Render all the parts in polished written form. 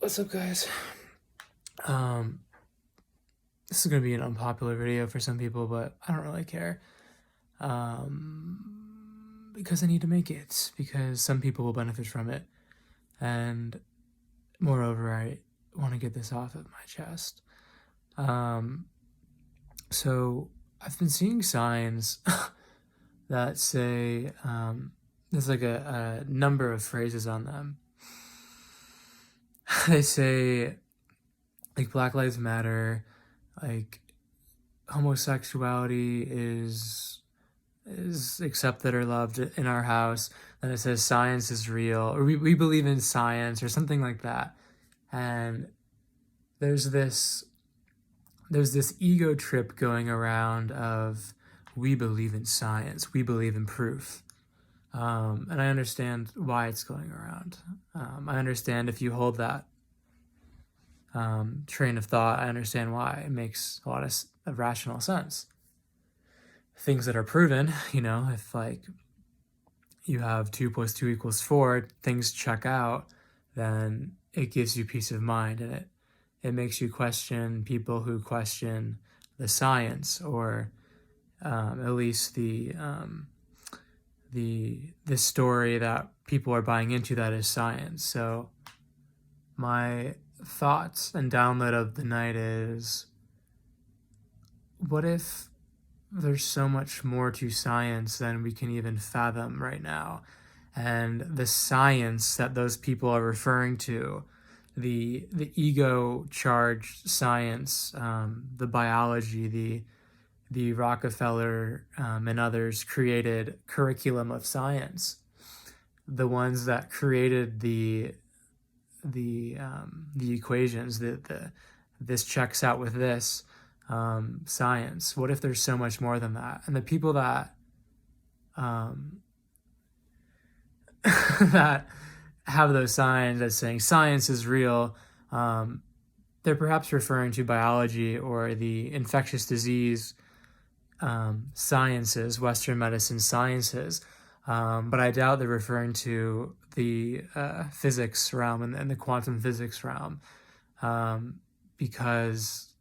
What's up, guys? Um, this is gonna be an unpopular video for some people, but I don't really care. Because I need to make it, because some people will benefit from it, and moreover, I want to get this off of my chest. So I've been seeing signs that say, there's like a number of phrases on them. They say, like, Black Lives Matter, like, homosexuality is accepted or loved in our house. Then it says science is real, or we believe in science, or something like that. And there's this ego trip going around of, we believe in science, we believe in proof. And I understand why it's going around. I understand if you hold that train of thought, I understand why. It makes a lot of rational sense. Things that are proven, if like you have 2 + 2 = 4, things check out, then it gives you peace of mind, and it makes you question people who question the science, or at least the story that people are buying into that is science. So my thoughts and download of the night is, what if there's so much more to science than we can even fathom right now? And the science that those people are referring to, the ego-charged science, the biology, the Rockefeller and others created curriculum of science, the ones that created the equations, this checks out with this, science. What if there's so much more than that? And the people that that have those signs that's saying science is real, they're perhaps referring to biology or the infectious disease sciences, Western medicine sciences, but I doubt they're referring to the physics realm and the quantum physics realm, because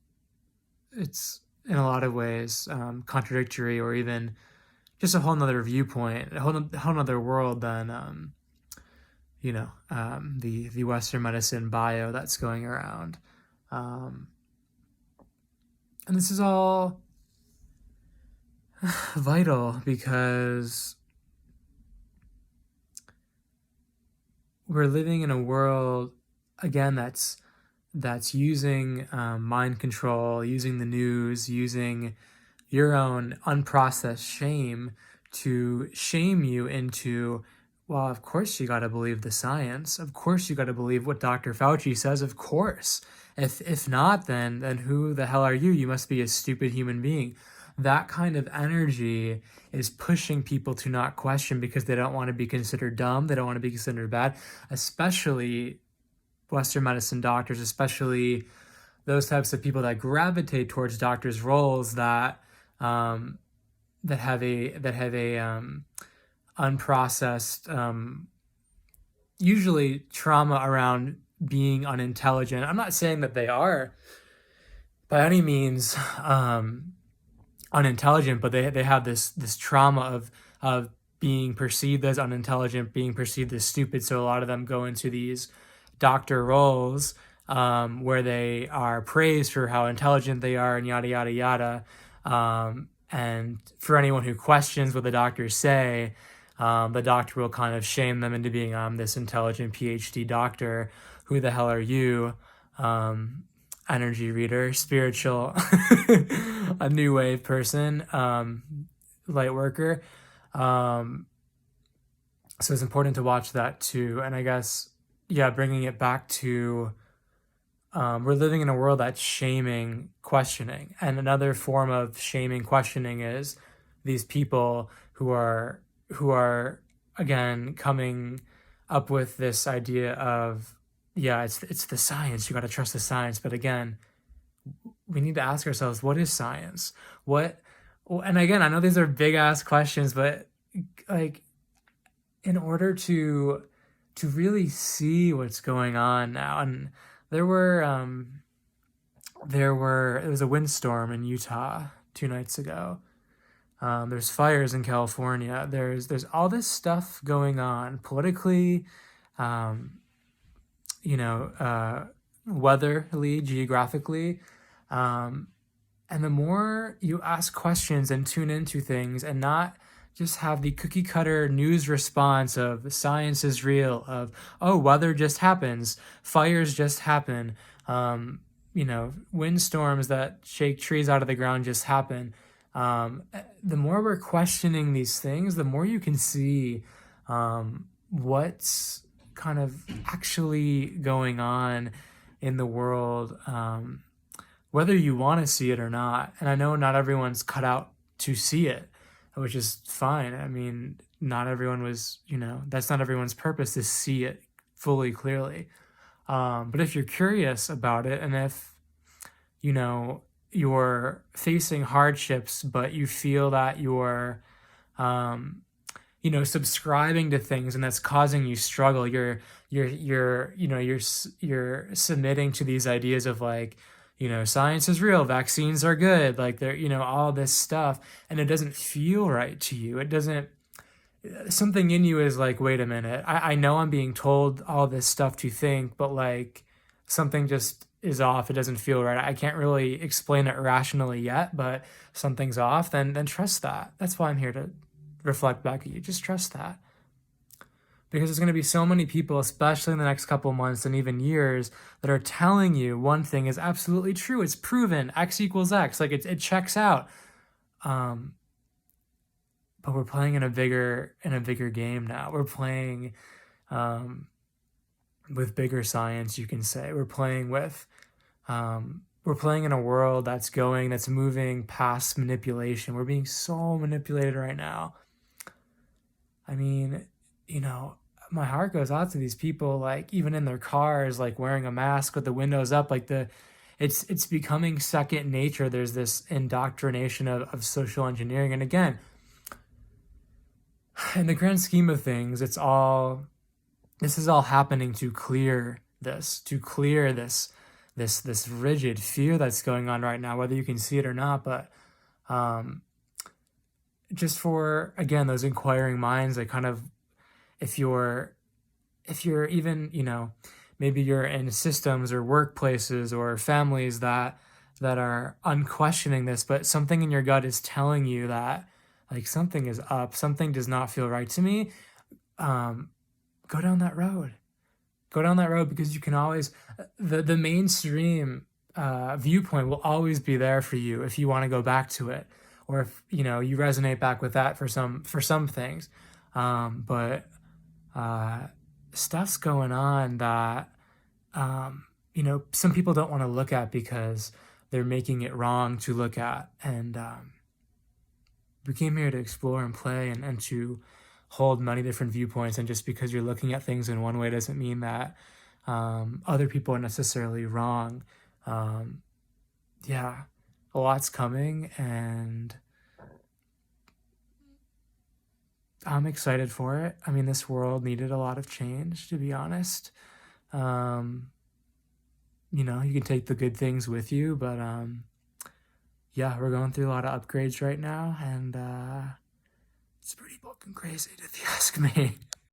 it's in a lot of ways contradictory, or even just a whole nother viewpoint, a whole nother world than the Western medicine bio that's going around. And this is all vital because we're living in a world, again, that's using mind control, using the news, using your own unprocessed shame to shame you into, well, of course you got to believe the science. Of course you got to believe what Dr. Fauci says. Of course. If not, then who the hell are you? You must be a stupid human being. That kind of energy is pushing people to not question because they don't want to be considered dumb. They don't want to be considered bad, especially Western medicine doctors, especially those types of people that gravitate towards doctors' roles that have a unprocessed, usually trauma around being unintelligent. I'm not saying that they are by any means unintelligent, but they have this trauma of being perceived as unintelligent, being perceived as stupid. So a lot of them go into these doctor roles where they are praised for how intelligent they are, and yada yada yada. And for anyone who questions what the doctors say, the doctor will kind of shame them into being, this intelligent PhD doctor. Who the hell are you? Energy reader, spiritual, a new wave person, light worker. So it's important to watch that too. And I guess, yeah, bringing it back to, we're living in a world that's shaming questioning. And another form of shaming questioning is these people who are again coming up with this idea of, yeah, it's the science, you got to trust the science. But again, we need to ask ourselves, what is science? And again, I know these are big ass questions, but like, in order to really see what's going on now, and there were it was a windstorm in Utah 2 nights ago. There's fires in California. There's all this stuff going on politically, um, you know, weatherly, geographically. Um, and the more you ask questions and tune into things and not just have the cookie cutter news response of science is real, of, oh, weather just happens, fires just happen, windstorms that shake trees out of the ground just happen. The more we're questioning these things, the more you can see what's kind of actually going on in the world, whether you want to see it or not. And I know not everyone's cut out to see it, which is fine. I mean, not everyone was, that's not everyone's purpose to see it fully clearly. But if you're curious about it, and if, you're facing hardships, but you feel that you're, subscribing to things and that's causing you struggle, you're submitting to these ideas of like, science is real, vaccines are good, like they're, all this stuff, and it doesn't feel right to you. It doesn't, something in you is like, wait a minute, I know I'm being told all this stuff to think, but like something just is off. It doesn't feel right. I can't really explain it rationally yet, but something's off, then trust that. That's why I'm here to reflect back at you. Just trust that. Because there's going to be so many people, especially in the next couple months and even years, that are telling you one thing is absolutely true. It's proven. X equals X. Like it checks out. But we're playing in a bigger game now. We're playing with bigger science, you can say. We're playing in a world that's moving past manipulation. We're being so manipulated right now. I mean, my heart goes out to these people, like even in their cars, like wearing a mask with the windows up, like it's becoming second nature. There's this indoctrination of social engineering. And again, in the grand scheme of things, this is all happening to clear this rigid fear that's going on right now, whether you can see it or not. But just for, again, those inquiring minds, like kind of, if you're even, maybe you're in systems or workplaces or families that are unquestioning this, but something in your gut is telling you that like something is up, something does not feel right to me, go down that road. Go down that road, because you can always, the mainstream viewpoint will always be there for you if you want to go back to it, or if you resonate back with that for some things. But stuff's going on that some people don't want to look at because they're making it wrong to look at. And we came here to explore and play and to hold many different viewpoints. And just because you're looking at things in one way doesn't mean that other people are necessarily wrong. Yeah, a lot's coming, and I'm excited for it. I mean, this world needed a lot of change, to be honest. You can take the good things with you, but yeah, we're going through a lot of upgrades right now, and it's pretty fucking crazy if you ask me.